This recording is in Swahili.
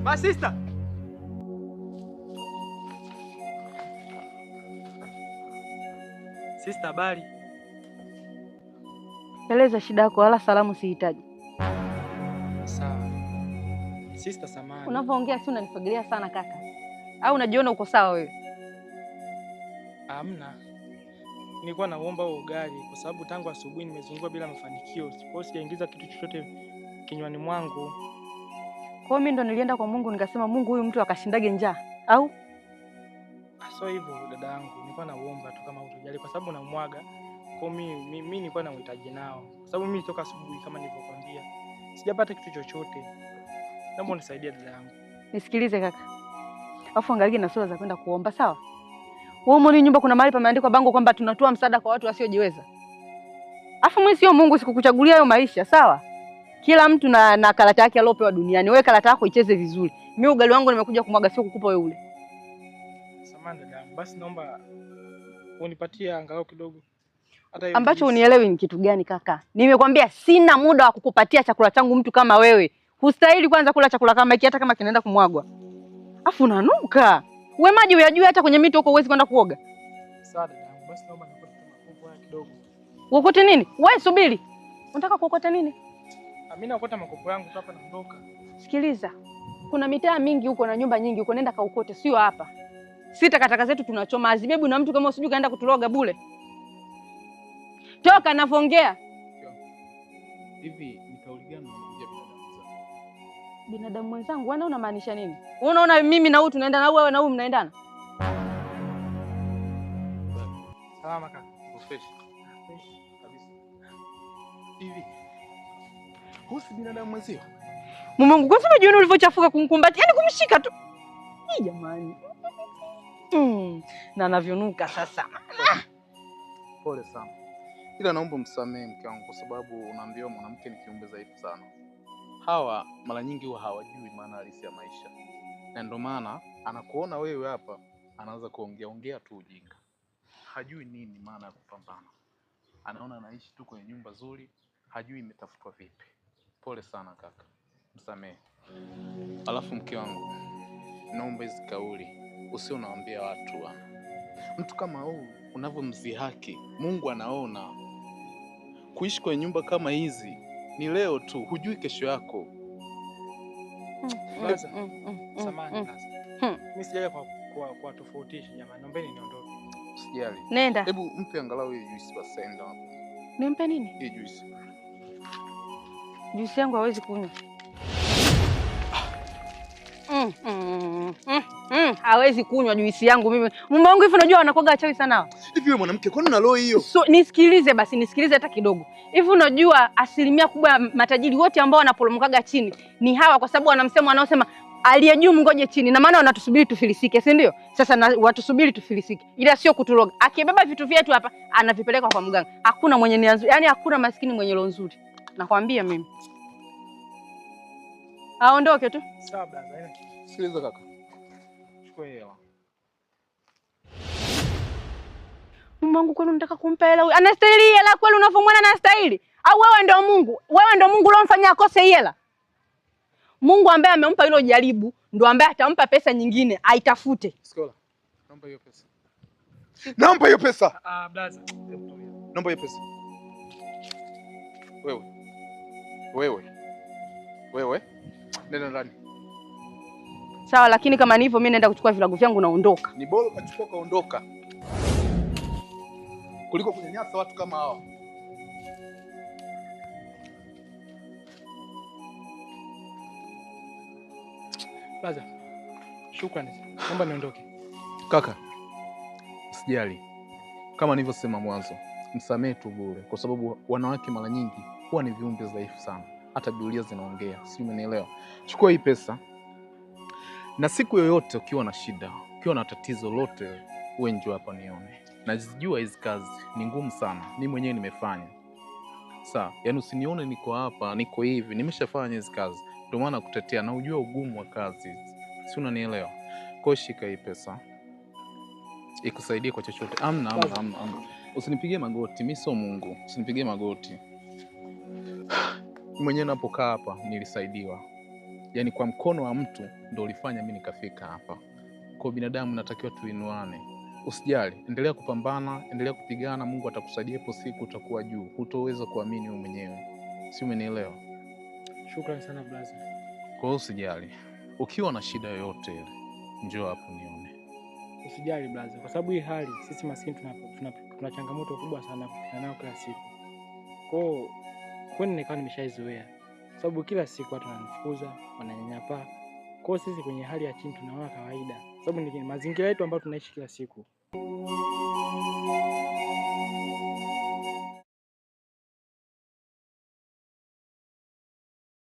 Ma sister. Sister, habari? Eleza shida yako, wala salamu sihitaji. Sawa. Sister, samahani. Unapoongea si unanifagilia sana kaka. Au unajiona uko sawa wewe? Hamna. Nilikuwa naomba ugali kwa sababu tangu asubuhi nimezunguka bila mafanikio. Sijaingiza kitu chochote kinywani mwangu. Kwa mimi ndo nilienda kwa Mungu nikasema Mungu huyu mtu akashindage njaa, au? Sio hivyo dada yangu. Nilikuwa naomba tu kama utojali kwa sababu namwaga. Kwa mimi nilikuwa na uhitaji nao. Kwa sababu mimi toka asubuhi kama nilivyokuambia sijapata kitu chochote. Naomba unisaidie dada yangu. Nisikilize kaka. Alafu angalia na sura za kwenda kuomba, sawa? Wewe umeona nyumba kuna mahali pameandikwa bango kwamba tunatoa msaada kwa watu wasiojiweza. Alafu mimi sio Mungu, sikukuchagulia hayo maisha, sawa? Kila mtu na karata yake aliyopewa duniani. Wewe karata yako icheze vizuri. Mimi ugali wangu nimekuja kumwaga, sio kukupa wewe ule. Samahani dada yangu. Basi naomba unipatie angalau kidogo. Ambacho unielewi ni kitu gani kaka? Nimekwambia sina muda wa kukupatia chakula changu mtu kama wewe. Hustahili kwanza kula chakula kama hiki hata kama kinaenda kumwagwa. Afu unanuka. Wewe maji uyajui hata kwenye mito huko huwezi kwenda kuoga. Sawa dada yangu. Basi naomba nikote makopo haya kidogo. Uokote nini? Wewe subiri. Unataka kuokota nini? Mimi naokota makopo yangu tu hapa naondoka. Sikiliza. Kuna mitaa mingi huko na nyumba nyingi huko, nenda kaukote, sio hapa. Sisi takataka zetu tunachoma, azibebu na mtu kama usijui kaenda kutuloga bure. Toka navongea. Hivi ni kauli gani unaongea binadamu wenzangu? Binadamu wenzangu, wewe unamaanisha nini? Wewe unaona mimi na huyu tunaenda na wewe na huyu mnaendana? Salama kaka. Fresh. Kabisa. Hivi husi binadamu mwenzio? Mungu, kwa sababu jioni ulivyochafuka kumkumbatia, yani kumshika tu. Hii jamani. Na anavyonuka sasa. Pole sana. Ila naomba msamehe mke wangu kwa sababu unaambiwa mwanamke ni kiumbe dhaifu sana. Hawa mara nyingi huwa hawajui maana halisi ya maisha. Na ndio maana anakuona wewe hapa anaanza kuongea tu ujinga. Hajui nini maana ya kupambana. Anaona anaishi tu kwenye nyumba nzuri, hajui imetafutwa vipi. Pole sana kaka. Msamehe. Alafu mke wangu, naomba hizi kauli usio unawaambia watu bwana. Mtu kama huu unavyomdhihaki, Mungu anaona. Kuishi kwenye nyumba kama hizi ni leo tu, hujui kesho yako. Sasa samahani sasa. Mimi sijaja kwa tofautisha jamani. Naombeni niondoke. Usijali. Nenda. Hebu mpe angalau hiyo juice basi enda hapo. Nimpe nini? Hii juice. Juice yangu hawezi kunywa. Hawezi kunywa juisi yangu mimi. Mume wangu hivi unajua anakuwa achawi sana. Hivi wewe mwanamke kwani una roho hiyo? So nisikilize basi, nisikilize hata kidogo. Hivi unajua asilimia kubwa ya matajiri wote ambao wanaporomokaga chini ni hawa, kwa sababu wanamsema wanaosema aliye juu mngoje chini, na maana wanatusubiri tufilisike, si ndio? Sasa watusubiri tufilisike. Ila sio kutuloga. Akibeba vitu vyetu hapa anavipeleka kwa mganga. Hakuna mwenye nia nzuri. Yaani hakuna maskini mwenye roho nzuri. Nakwambia mimi. Aondoke tu. Sawa brother. Sikiliza kaka. Chukua hela. Mume wangu kwani unataka kumpa hela huyu? Anastahili hela kweli unavyomwona anastahili? Au wewe ndio Mungu? Wewe ndio Mungu uliomfanyia akose hela? Mungu ambaye amempa hilo jaribu ndio ambaye atampa pesa nyingine aitafute. Sikola. Naomba hiyo pesa. Naomba hiyo pesa. Brother. Naomba hiyo pesa. Wewe. Nenda ndani. Sawa, lakini kama ni hivyo mimi naenda kuchukua vilago vyangu naondoka. Ni bora ukachukua kaondoka kuliko kunyanyasa watu kama hawa. Brother. Shukrani. Naomba niondoke. Kaka, usijali. Kama nilivyosema mwanzo, msamehe tu bure kwa sababu wanawake mara nyingi huwa ni viumbe dhaifu sana. Hata Biblia zinaongea, si umenielewa? Chukua hii pesa. Na siku yoyote ukiwa na shida, ukiwa na tatizo lote, wewe njoo hapa nione. Najijua hizi kazi ni ngumu sana. Mimi mwenyewe nimefanya. Sawa, yaani usinione niko hapa, niko hivi, nimeshafanya hizi kazi. Ndio maana kutetea na ujua ugumu wa kazi. Si unanielewa? Kwa shika hii pesa. Ikusaidie kwa chochote. Amna. Usinipigie magoti, mimi sio Mungu. Usinipigie magoti. Mwenyewe napokaa hapa nilisaidiwa. Yaani kwa mkono wa mtu ndio ulifanya mimi nikafika hapa. Kwa binadamu natakiwa tuinuane. Usijali, endelea kupambana, endelea kupigana, Mungu atakusaidia, ipo siku utakuwa juu. Hutoweza kuamini wewe mwenyewe. Si umenielewa? Shukrani sana brother. Kwa hiyo usijali. Ukiwa na shida yoyote ile, njoo hapo nione. Usijali brother, kwa sababu hii hali sisi maskini tuna changamoto kubwa sana kukutana nayo kila siku. Kwani nikawa nimeshaizoea. Kwa sababu kila siku watu wananifukuza, wananyanyapaa. Kwa hiyo sisi kwenye hali ya chini tunaona kawaida. Kwa sababu ni mazingira yetu ambayo tunaishi kila siku.